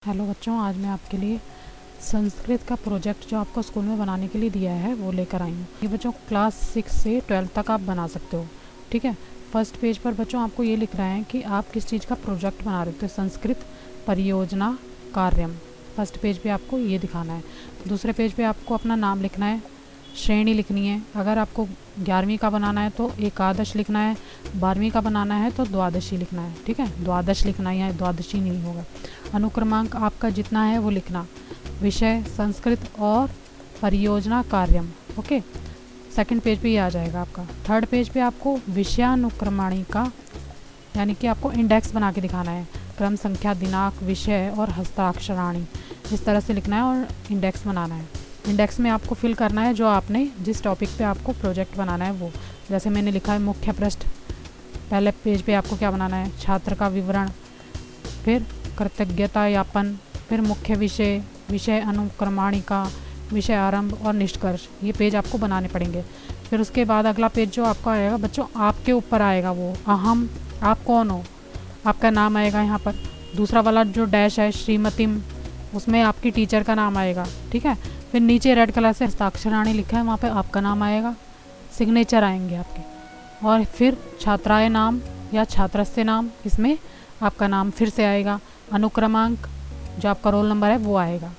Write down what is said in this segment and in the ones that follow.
Hello बच्चों, आज मैं आपके लिए संस्कृत का प्रोजेक्ट जो आपको स्कूल में बनाने के लिए दिया है वो लेकर आई हूँ। ये बच्चों क्लास 6 से 12 तक आप बना सकते हो। ठीक है, फर्स्ट पेज पर बच्चों आपको ये लिखना है कि आप किस चीज़ का प्रोजेक्ट बना रहे हो। तो संस्कृत परियोजना कार्यम, फर्स्ट पेज पे आपको ये दिखाना है। दूसरे पेज पे आपको अपना नाम लिखना है, श्रेणी लिखनी है। अगर आपको 11वीं का बनाना है तो एकादश लिखना है, 12वीं का बनाना है तो द्वादशी लिखना है। ठीक है, द्वादश लिखना है, या द्वादशी नहीं होगा। अनुक्रमांक आपका जितना है वो लिखना। विषय संस्कृत और परियोजना कार्यम। ओके, सेकंड पेज पे ये आ जाएगा आपका। थर्ड पेज पे आपको विषयानुक्रमणिका यानी कि आपको इंडेक्स बना के दिखाना है। क्रम, संख्या, दिनांक, विषय और हस्ताक्षराणी इस तरह से लिखना है और इंडेक्स बनाना है। इंडेक्स में आपको फिल करना है जो आपने जिस टॉपिक पे आपको प्रोजेक्ट बनाना है वो। जैसे मैंने लिखा है मुख्य पृष्ठ, पहले पेज पे आपको क्या बनाना है, छात्र का विवरण, फिर कृतज्ञता यापन, फिर मुख्य विषय, विषय अनुक्रमणिका, विषय आरंभ और निष्कर्ष। ये पेज आपको बनाने पड़ेंगे। फिर उसके बाद अगला पेज जो आपका आएगा बच्चों आपके ऊपर आएगा वो अहम, आप कौन हो, आपका नाम आएगा यहाँ पर। दूसरा वाला जो डैश है श्रीमतीम, उसमें आपकी टीचर का नाम आएगा। ठीक है, फिर नीचे रेड कलर से हस्ताक्षराणी लिखा है, वहाँ पे आपका नाम आएगा, सिग्नेचर आएंगे आपके। और फिर छात्राएँ नाम या छात्रस्य नाम, इसमें आपका नाम फिर से आएगा। अनुक्रमांक जो आपका रोल नंबर है वो आएगा।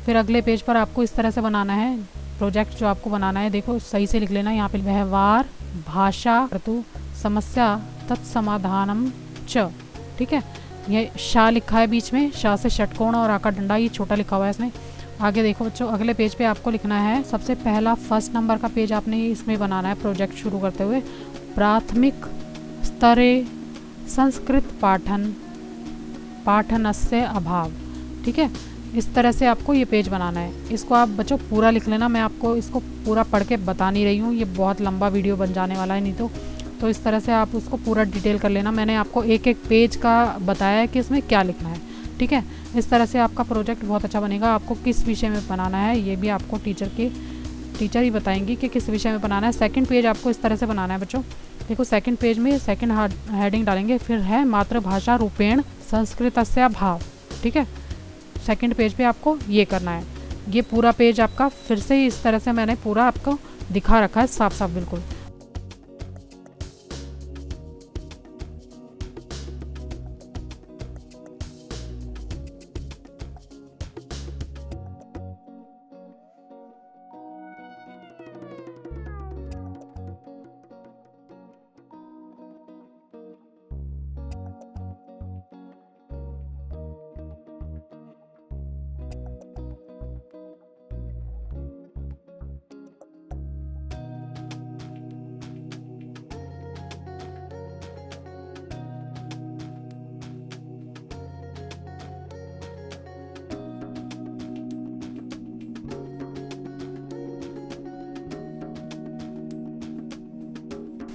फिर अगले पेज पर आपको इस तरह से बनाना है प्रोजेक्ट जो आपको बनाना है। देखो सही से लिख लेना, यहाँ पे व्यवहार, भाषा, ऋतु, समस्या, तत्समाधानम च। ठीक है, ये शाह लिखा है बीच में, शाह से षटकोण और आका डंडा, ये छोटा लिखा हुआ है इसमें। आगे देखो बच्चों, अगले पेज पे आपको लिखना है, सबसे पहला फर्स्ट नंबर का पेज आपने इसमें बनाना है प्रोजेक्ट शुरू करते हुए। प्राथमिक स्तरे संस्कृत पाठनस्य अभाव। ठीक है, इस तरह से आपको ये पेज बनाना है। इसको आप बच्चों पूरा लिख लेना, मैं आपको इसको पूरा पढ़ के बता नहीं रही हूँ, ये बहुत लंबा वीडियो बन जाने वाला है नहीं तो इस तरह से आप उसको पूरा डिटेल कर लेना। मैंने आपको एक एक पेज का बताया है कि इसमें क्या लिखना है। ठीक है, इस तरह से आपका प्रोजेक्ट बहुत अच्छा बनेगा। आपको किस विषय में बनाना है ये भी आपको टीचर ही बताएंगी कि किस विषय में बनाना है। सेकंड पेज आपको इस तरह से बनाना है बच्चों। देखो सेकंड पेज में सेकंड हेडिंग डालेंगे, फिर है मातृभाषा रूपेण संस्कृतस्य भाव। ठीक है, सेकंड पेज पे आपको ये करना है। ये पूरा पेज आपका फिर से इस तरह से मैंने पूरा आपको दिखा रखा है साफ साफ बिल्कुल।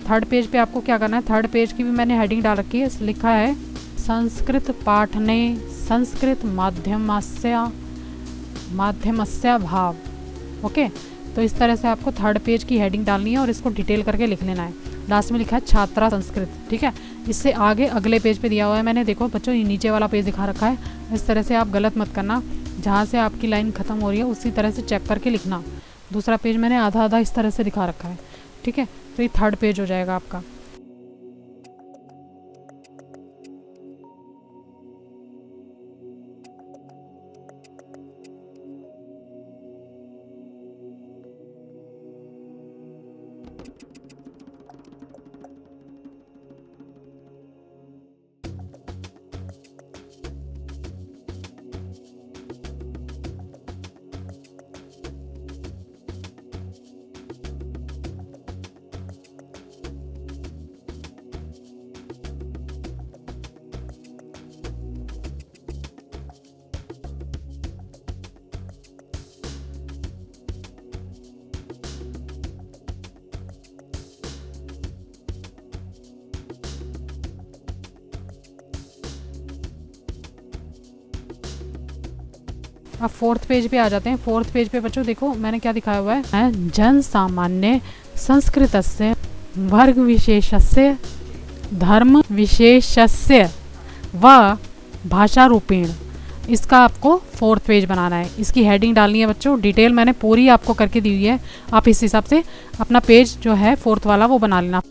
थर्ड पेज पे आपको क्या करना है, थर्ड पेज की भी मैंने हेडिंग डाल रखी है, लिखा है संस्कृत पाठने संस्कृत माध्यमस्य भाव। ओके, तो इस तरह से आपको थर्ड पेज की हेडिंग डालनी है और इसको डिटेल करके लिख लेना है। लास्ट में लिखा है छात्रा संस्कृत। ठीक है, इससे आगे अगले पेज पे दिया हुआ है मैंने, देखो बच्चों ये नीचे वाला पेज दिखा रखा है। इस तरह से आप गलत मत करना, जहाँ से आपकी लाइन ख़त्म हो रही है उसी तरह से चेक करके लिखना। दूसरा पेज मैंने आधा आधा इस तरह से दिखा रखा है। ठीक है, तो ये थर्ड पेज हो जाएगा आपका। अब फोर्थ पेज पे आ जाते हैं। फोर्थ पेज पे बच्चों देखो मैंने क्या दिखाया हुआ है, जन सामान्य संस्कृतस्य वर्ग विशेषस्य धर्म विशेषस्य व भाषा रूपेण इसका आपको 4th पेज बनाना है, इसकी हेडिंग डालनी है बच्चों। डिटेल मैंने पूरी आपको करके दी हुई है, आप इस हिसाब से अपना पेज जो है 4th वाला वो बना लेना।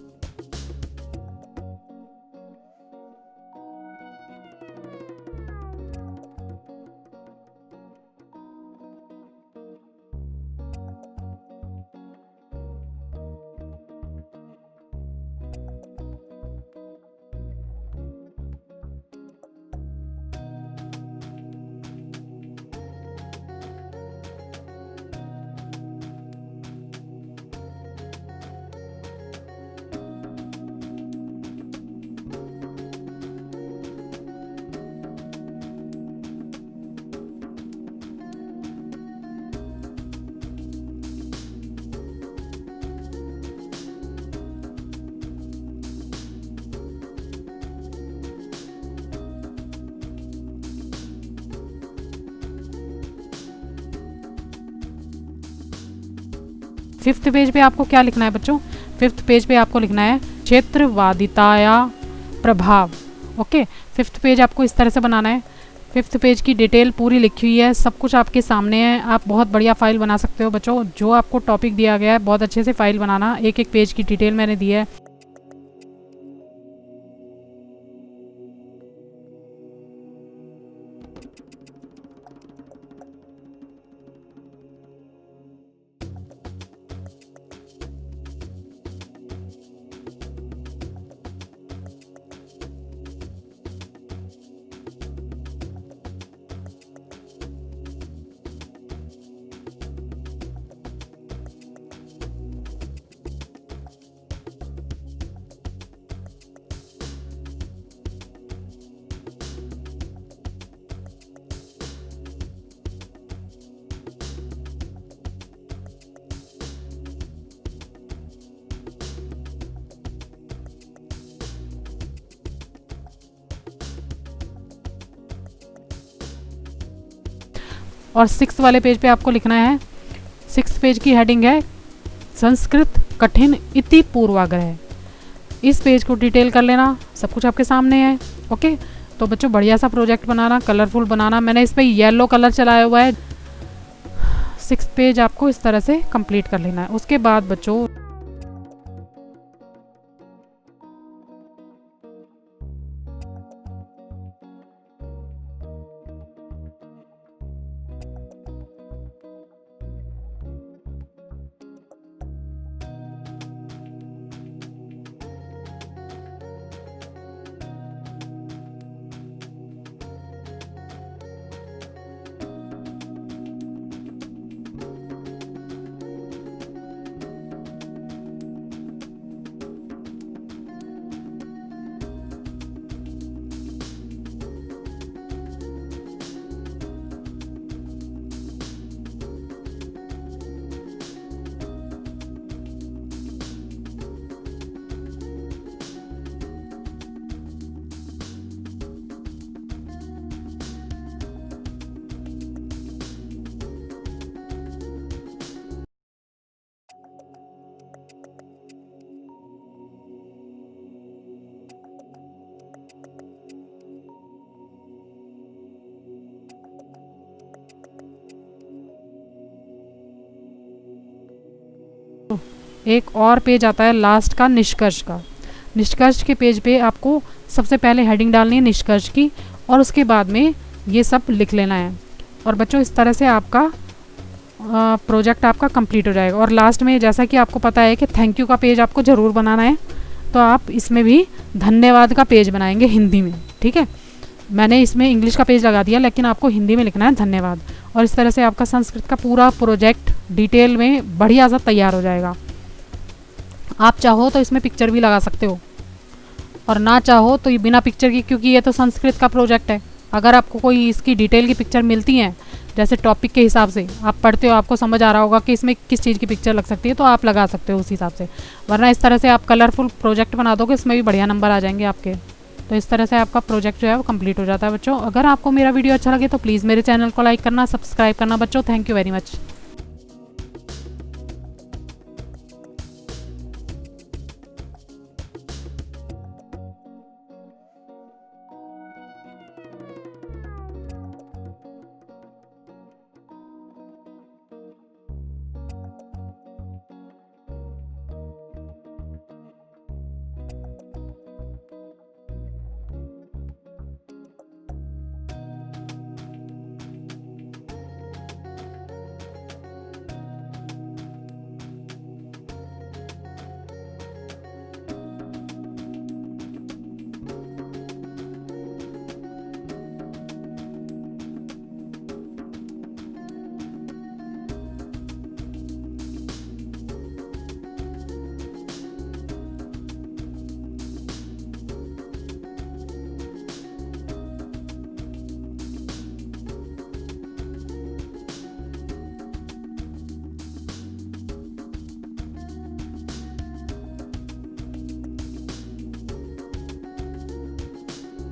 फिफ्थ पेज पे आपको क्या लिखना है बच्चों? फिफ्थ पेज पे आपको लिखना है क्षेत्रवादिताया प्रभाव। ओके, फिफ्थ पेज आपको इस तरह से बनाना है। फिफ्थ पेज की डिटेल पूरी लिखी हुई है, सब कुछ आपके सामने है। आप बहुत बढ़िया फाइल बना सकते हो बच्चों। जो आपको टॉपिक दिया गया है बहुत अच्छे से फाइल बनाना, एक एक पेज की डिटेल मैंने दी है। और 6th वाले पेज पे आपको लिखना है, 6th पेज की हेडिंग है संस्कृत कठिन इति पूर्वाग्रह। इस पेज को डिटेल कर लेना, सब कुछ आपके सामने है। ओके, तो बच्चों बढ़िया सा प्रोजेक्ट बनाना, कलरफुल बनाना। मैंने इस पर येलो कलर चलाया हुआ है। 6th पेज आपको इस तरह से कंप्लीट कर लेना है। उसके बाद बच्चों एक और पेज आता है लास्ट का, निष्कर्ष का। निष्कर्ष के पेज पे आपको सबसे पहले हेडिंग डालनी है निष्कर्ष की, और उसके बाद में ये सब लिख लेना है। और बच्चों इस तरह से आपका प्रोजेक्ट आपका कंप्लीट हो जाएगा। और लास्ट में जैसा कि आपको पता है कि थैंक यू का पेज आपको ज़रूर बनाना है, तो आप इसमें भी धन्यवाद का पेज बनाएंगे हिंदी में। ठीक है, मैंने इसमें इंग्लिश का पेज लगा दिया, लेकिन आपको हिंदी में लिखना है धन्यवाद। और इस तरह से आपका संस्कृत का पूरा प्रोजेक्ट डिटेल में बढ़िया सा तैयार हो जाएगा। आप चाहो तो इसमें पिक्चर भी लगा सकते हो, और ना चाहो तो ये बिना पिक्चर की, क्योंकि ये तो संस्कृत का प्रोजेक्ट है। अगर आपको कोई इसकी डिटेल की पिक्चर मिलती है, जैसे टॉपिक के हिसाब से आप पढ़ते हो, आपको समझ आ रहा होगा कि इसमें किस चीज़ की पिक्चर लग सकती है, तो आप लगा सकते हो उस हिसाब से। वरना इस तरह से आप कलरफुल प्रोजेक्ट बना दोगे, इसमें भी बढ़िया नंबर आ जाएंगे आपके। तो इस तरह से आपका प्रोजेक्ट जो है वो कंप्लीट हो जाता है बच्चों। अगर आपको मेरा वीडियो अच्छा लगे तो प्लीज़ मेरे चैनल को लाइक करना, सब्सक्राइब करना बच्चों। Thank you very much.